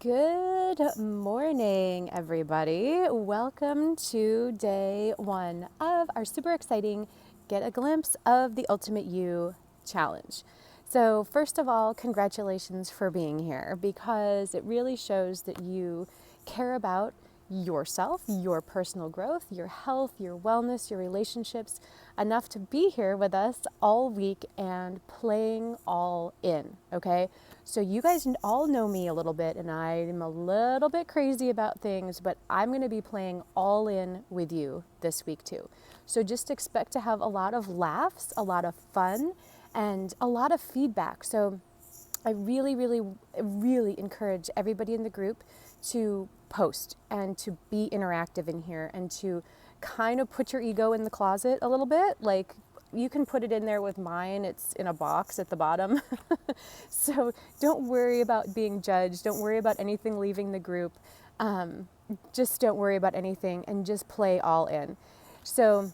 Good morning, everybody. Welcome to day one of our super exciting Get a Glimpse of the Ultimate You challenge. So, first of all, congratulations for being here because it really shows that you care about yourself, your personal growth, your health, your wellness, your relationships, enough to be here with us all week and playing all in, okay? So you guys all know me a little bit and I'm a little bit crazy about things, but I'm going to be playing all in with you this week too. So just expect to have a lot of laughs, a lot of fun, and a lot of feedback. So I really encourage everybody in the group to post and to be interactive in here and to kind of put your ego in the closet a little bit. Like, you can put it in there with mine. It's in a box at the bottom. So don't worry about being judged. Don't worry about anything leaving the group. Just don't worry about anything and just play all in. So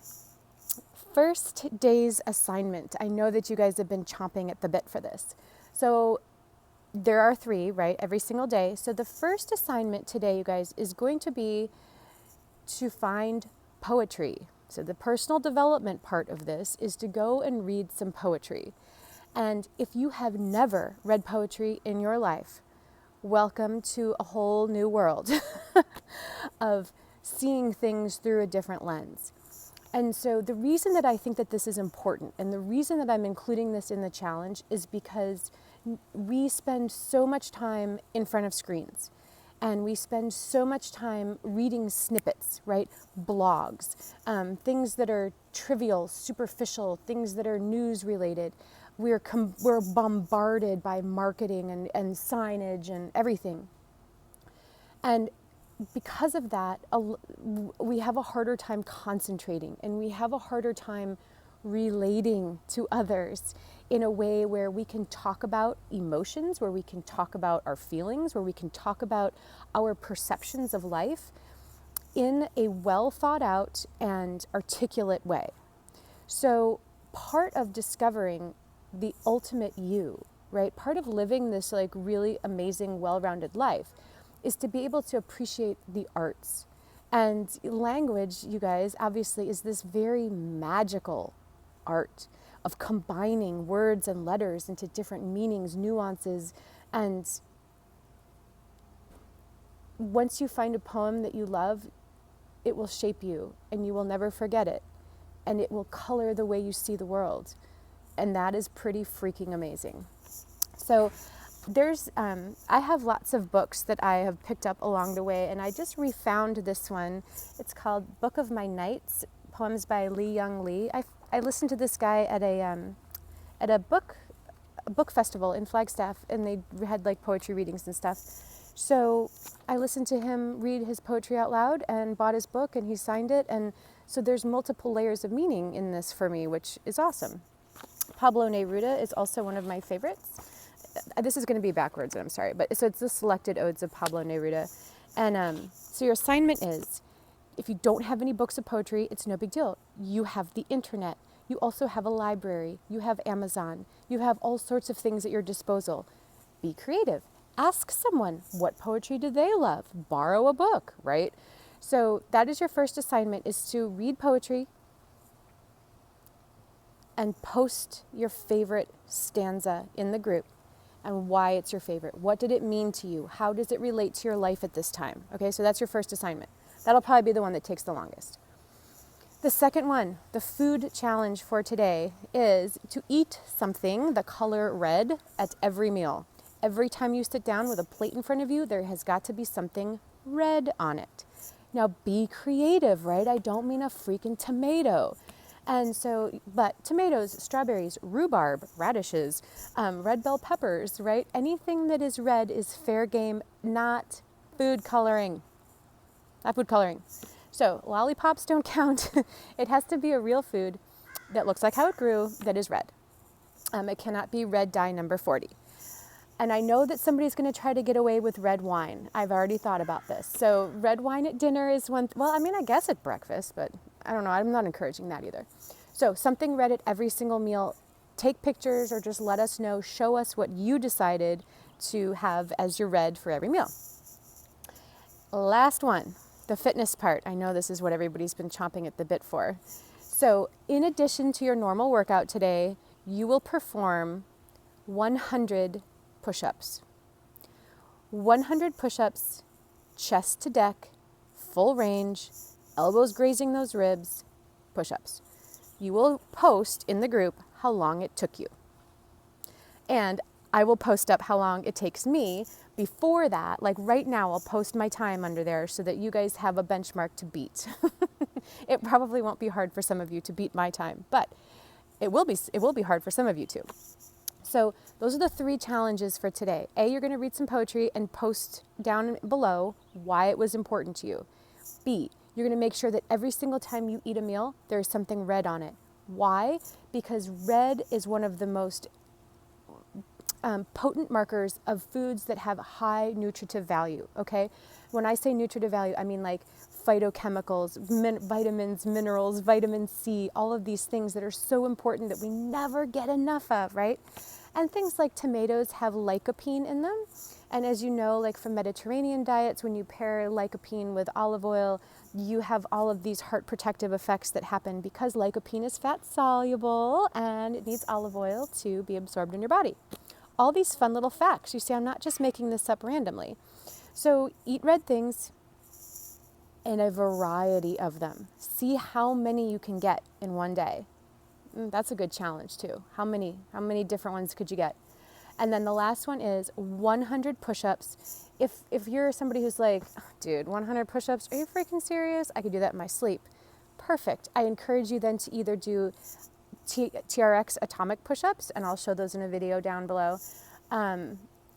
first day's assignment. I know that you guys have been chomping at the bit for this. So there are 3, right? Every single day. So the first assignment today, you guys, is going to be to find poetry. So the personal development part of this is to go and read some poetry. And if you have never read poetry in your life, welcome to a whole new world of seeing things through a different lens. And so the reason that I think that this is important and the reason that I'm including this in the challenge is because we spend so much time in front of screens and we spend so much time reading snippets, right? Blogs, things that are trivial, superficial, things that are news related. We're bombarded by marketing and signage and everything. And because of that, we have a harder time concentrating and we have a harder time relating to others in a way where we can talk about emotions, where we can talk about our feelings, where we can talk about our perceptions of life in a well thought out and articulate way. So part of discovering the ultimate you, right? Part of living this like really amazing, well-rounded life is to be able to appreciate the arts. And language, you guys, obviously is this very magical art of combining words and letters into different meanings, nuances. And once you find a poem that you love, it will shape you and you will never forget it. And it will color the way you see the world. And that is pretty freaking amazing. So I have lots of books that I have picked up along the way, and I just refound this one. It's called Book of My Nights, poems by Lee Young Lee. I listened to this guy at a book festival in Flagstaff, and they had like poetry readings and stuff. So I listened to him read his poetry out loud and bought his book, and he signed it. And so there's multiple layers of meaning in this for me, which is awesome. Pablo Neruda is also one of my favorites. This is going to be backwards, and I'm sorry, but so it's the selected odes of Pablo Neruda. And so your assignment is, if you don't have any books of poetry, it's no big deal. You have the internet. You also have a library. You have Amazon. You have all sorts of things at your disposal. Be creative. Ask someone, what poetry do they love? Borrow a book, right? So that is your first assignment, is to read poetry and post your favorite stanza in the group and why it's your favorite. What did it mean to you? How does it relate to your life at this time? Okay, so that's your first assignment. That'll probably be the one that takes the longest. The second one, the food challenge for today, is to eat something the color red at every meal. Every time you sit down with a plate in front of you, there has got to be something red on it. Now be creative, right? I don't mean a freaking tomato. And so, but tomatoes, strawberries, rhubarb, radishes, red bell peppers, right? Anything that is red is fair game, not food coloring. Not food coloring. So lollipops don't count. It has to be a real food that looks like how it grew, that is red. It cannot be red dye number 40. And I know that somebody's going to try to get away with red wine. I've already thought about this. So red wine at dinner is one, well, I mean, I guess at breakfast, but I don't know. I'm not encouraging that either. So something red at every single meal. Take pictures or just let us know. Show us what you decided to have as your red for every meal. Last one, the fitness part. I know this is what everybody's been chomping at the bit for. So, in addition to your normal workout today, you will perform 100 push ups. 100 push ups, chest to deck, full range, elbows grazing those ribs, push ups. You will post in the group how long it took you. And I will post up how long it takes me. Before that, like right now, I'll post my time under there so that you guys have a benchmark to beat. It probably won't be hard for some of you to beat my time, but it will be hard for some of you too. So those are the 3 challenges for today. A, you're going to read some poetry and post down below why it was important to you. B, you're going to make sure that every single time you eat a meal, there's something red on it. Why? Because red is one of the most potent markers of foods that have high nutritive value, okay? When I say nutritive value, I mean like phytochemicals, vitamins, minerals, vitamin C, all of these things that are so important that we never get enough of, right? And things like tomatoes have lycopene in them. And as you know, like from Mediterranean diets, when you pair lycopene with olive oil, you have all of these heart protective effects that happen because lycopene is fat soluble and it needs olive oil to be absorbed in your body. All these fun little facts. You see, I'm not just making this up randomly. So eat red things in a variety of them. See how many you can get in one day. That's a good challenge too. How many different ones could you get? And then the last one is 100 push-ups. If you're somebody who's like, dude, 100 push-ups, are you freaking serious? I could do that in my sleep. Perfect. I encourage you then to either do TRX atomic push-ups, and I'll show those in a video down below,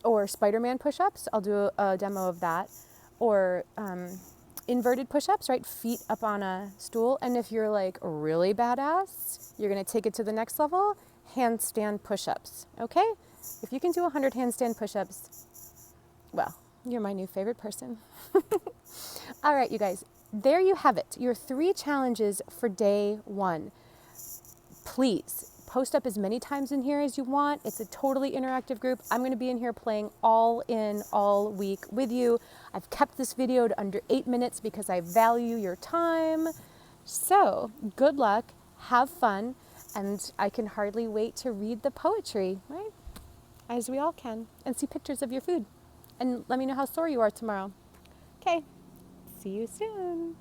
or Spider-Man push-ups. I'll do a demo of that, or inverted push-ups, right? Feet up on a stool. And if you're like really badass, you're going to take it to the next level, handstand push-ups, okay? If you can do 100 handstand push-ups, well, you're my new favorite person. All right, you guys, there you have it. Your 3 challenges for day 1. Please post up as many times in here as you want. It's a totally interactive group. I'm going to be in here playing all week with you. I've kept this video to under 8 minutes because I value your time. So good luck, have fun, and I can hardly wait to read the poetry, right? As we all can, and see pictures of your food. And let me know how sore you are tomorrow. Okay, see you soon.